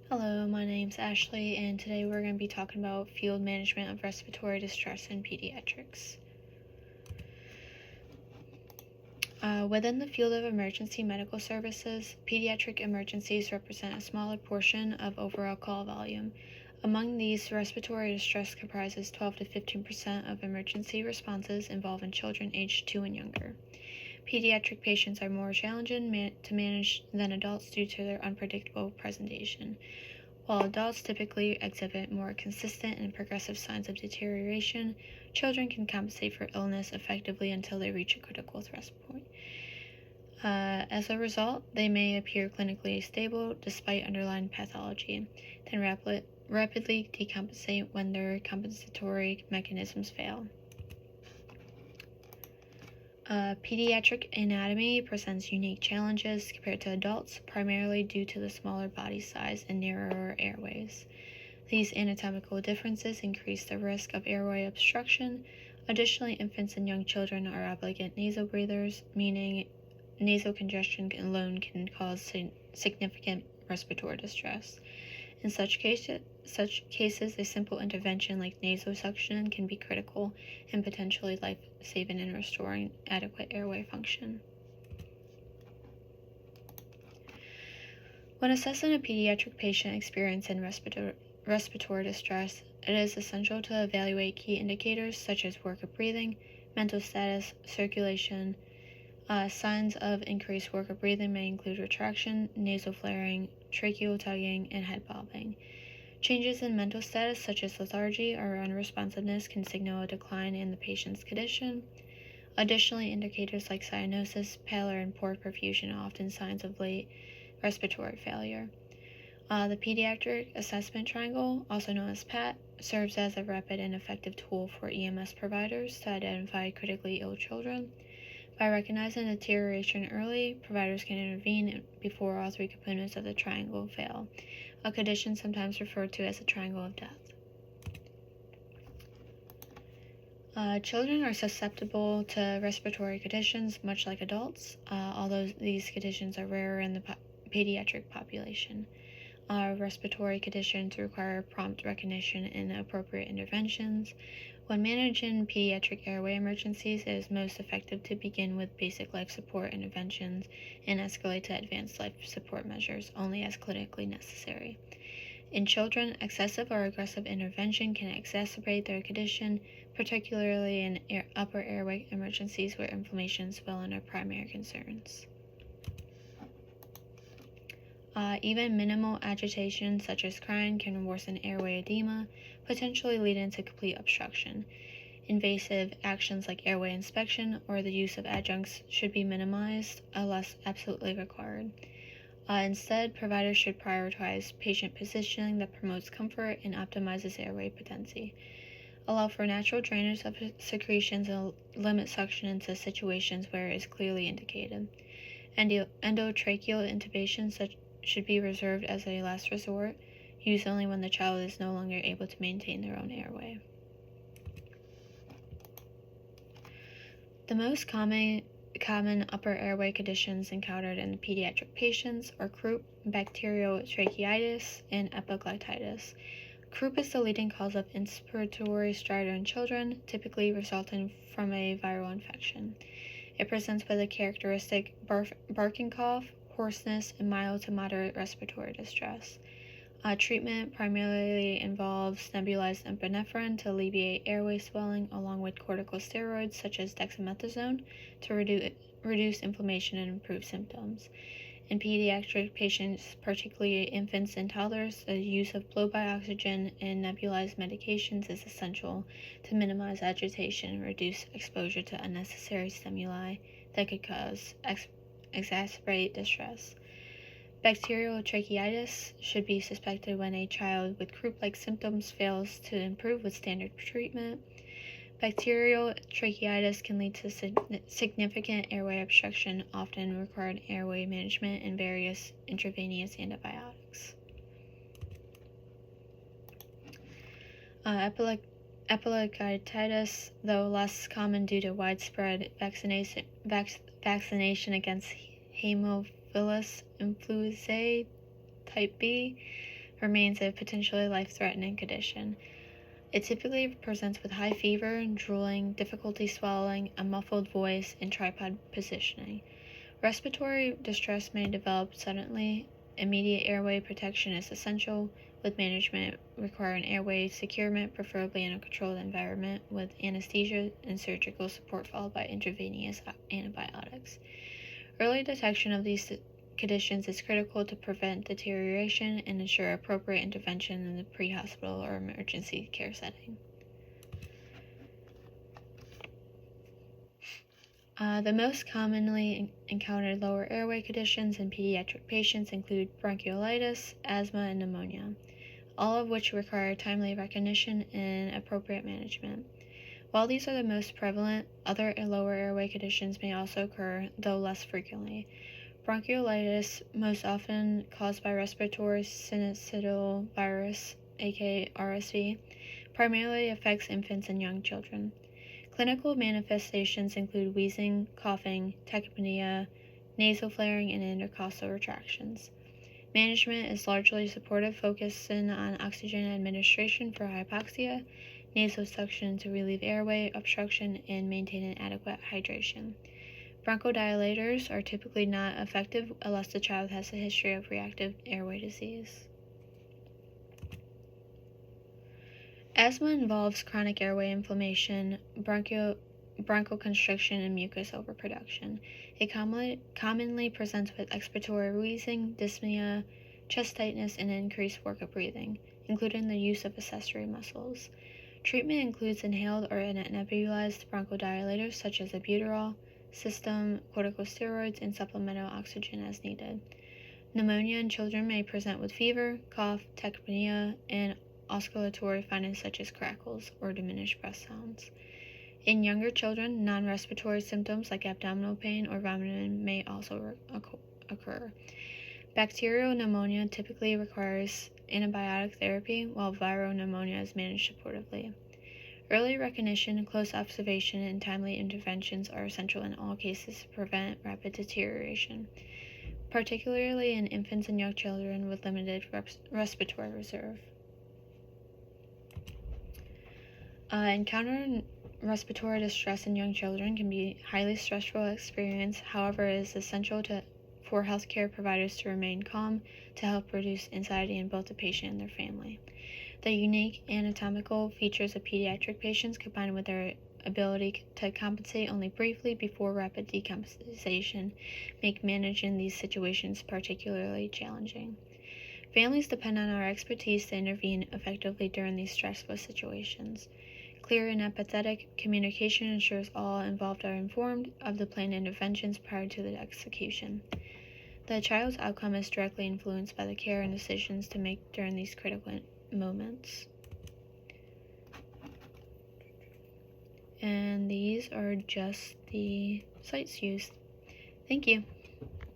Hello, my name's Ashley, and today we're going to be talking about field management of respiratory distress in pediatrics. Within the field of emergency medical services, pediatric emergencies represent a smaller portion of overall call volume. Among these, respiratory distress comprises 12 to 15% of emergency responses involving children aged 2 and younger. Pediatric patients are more challenging to manage than adults due to their unpredictable presentation. While adults typically exhibit more consistent and progressive signs of deterioration, children can compensate for illness effectively until they reach a critical threat point. As a result, they may appear clinically stable despite underlying pathology, then rapidly decompensate when their compensatory mechanisms fail. Pediatric anatomy presents unique challenges compared to adults, primarily due to the smaller body size and narrower airways. These anatomical differences increase the risk of airway obstruction. Additionally, infants and young children are obligate nasal breathers, meaning nasal congestion alone can cause significant respiratory distress. In such cases, a simple intervention like nasosuction can be critical and potentially life-saving in restoring adequate airway function. When assessing a pediatric patient experiencing respiratory distress, it is essential to evaluate key indicators such as work of breathing, mental status, circulation. Signs of increased work of breathing may include retraction, nasal flaring, tracheal tugging, and head bobbing. Changes in mental status such as lethargy or unresponsiveness can signal a decline in the patient's condition. Additionally, indicators like cyanosis, pallor, and poor perfusion are often signs of late respiratory failure. The Pediatric Assessment Triangle, also known as PAT, serves as a rapid and effective tool for EMS providers to identify critically ill children. By recognizing deterioration early, providers can intervene before all three components of the triangle fail, a condition sometimes referred to as the triangle of death. Children are susceptible to respiratory conditions much like adults, although these conditions are rarer in the pediatric population. Respiratory conditions require prompt recognition and appropriate interventions. When managing pediatric airway emergencies, it is most effective to begin with basic life support interventions and escalate to advanced life support measures only as clinically necessary. In children, excessive or aggressive intervention can exacerbate their condition, particularly in upper airway emergencies where inflammation and swelling are primary concerns. Even minimal agitation, such as crying, can worsen airway edema, potentially leading to complete obstruction. Invasive actions like airway inspection or the use of adjuncts should be minimized unless absolutely required. Instead, providers should prioritize patient positioning that promotes comfort and optimizes airway patency. Allow for natural drainage of secretions and limit suction into situations where it is clearly indicated. Endotracheal intubation should be reserved as a last resort, used only when the child is no longer able to maintain their own airway. The most common upper airway conditions encountered in pediatric patients are croup, bacterial tracheitis, and epiglottitis. Croup is the leading cause of inspiratory stridor in children, typically resulting from a viral infection. It presents with a characteristic barking cough, hoarseness, and mild to moderate respiratory distress. Treatment primarily involves nebulized epinephrine to alleviate airway swelling, along with corticosteroids such as dexamethasone to reduce inflammation and improve symptoms. In pediatric patients, particularly infants and toddlers, the use of blow-by-oxygen and nebulized medications is essential to minimize agitation and reduce exposure to unnecessary stimuli that could exacerbate distress. Bacterial tracheitis should be suspected when a child with croup-like symptoms fails to improve with standard treatment. Bacterial tracheitis can lead to significant airway obstruction, often requiring airway management and various intravenous antibiotics. Epiglottitis, though less common due to widespread vaccination against Haemophilus influenzae type B, remains a potentially life-threatening condition. It typically presents with high fever, drooling, difficulty swallowing, a muffled voice, and tripod positioning. Respiratory distress may develop suddenly. Immediate airway protection is essential, with management requiring airway securement, preferably in a controlled environment, with anesthesia and surgical support followed by intravenous antibiotics. Early detection of these conditions is critical to prevent deterioration and ensure appropriate intervention in the pre-hospital or emergency care setting. The most commonly encountered lower airway conditions in pediatric patients include bronchiolitis, asthma, and pneumonia, all of which require timely recognition and appropriate management. While these are the most prevalent, other lower airway conditions may also occur, though less frequently. Bronchiolitis, most often caused by respiratory syncytial virus, aka RSV, primarily affects infants and young children. Clinical manifestations include wheezing, coughing, tachypnea, nasal flaring, and intercostal retractions. Management is largely supportive, focusing on oxygen administration for hypoxia, nasal suction to relieve airway obstruction, and maintaining adequate hydration. Bronchodilators are typically not effective unless the child has a history of reactive airway disease. Asthma involves chronic airway inflammation, bronchoconstriction, and mucus overproduction. It commonly presents with expiratory wheezing, dyspnea, chest tightness, and increased work of breathing, including the use of accessory muscles. Treatment includes inhaled or nebulized bronchodilators such as albuterol, system corticosteroids, and supplemental oxygen as needed. Pneumonia in children may present with fever, cough, tachypnea, and oscillatory findings such as crackles or diminished breath sounds. In younger children, non-respiratory symptoms like abdominal pain or vomiting may also occur. Bacterial pneumonia typically requires antibiotic therapy, while viral pneumonia is managed supportively. Early recognition, close observation, and timely interventions are essential in all cases to prevent rapid deterioration, particularly in infants and young children with limited respiratory reserve. Encountering respiratory distress in young children can be a highly stressful experience. However, it is essential for healthcare providers to remain calm to help reduce anxiety in both the patient and their family. The unique anatomical features of pediatric patients, combined with their ability to compensate only briefly before rapid decompensation, make managing these situations particularly challenging. Families depend on our expertise to intervene effectively during these stressful situations. Clear and empathetic communication ensures all involved are informed of the planned interventions prior to the execution. The child's outcome is directly influenced by the care and decisions to make during these critical moments. And these are just the sites used. Thank you.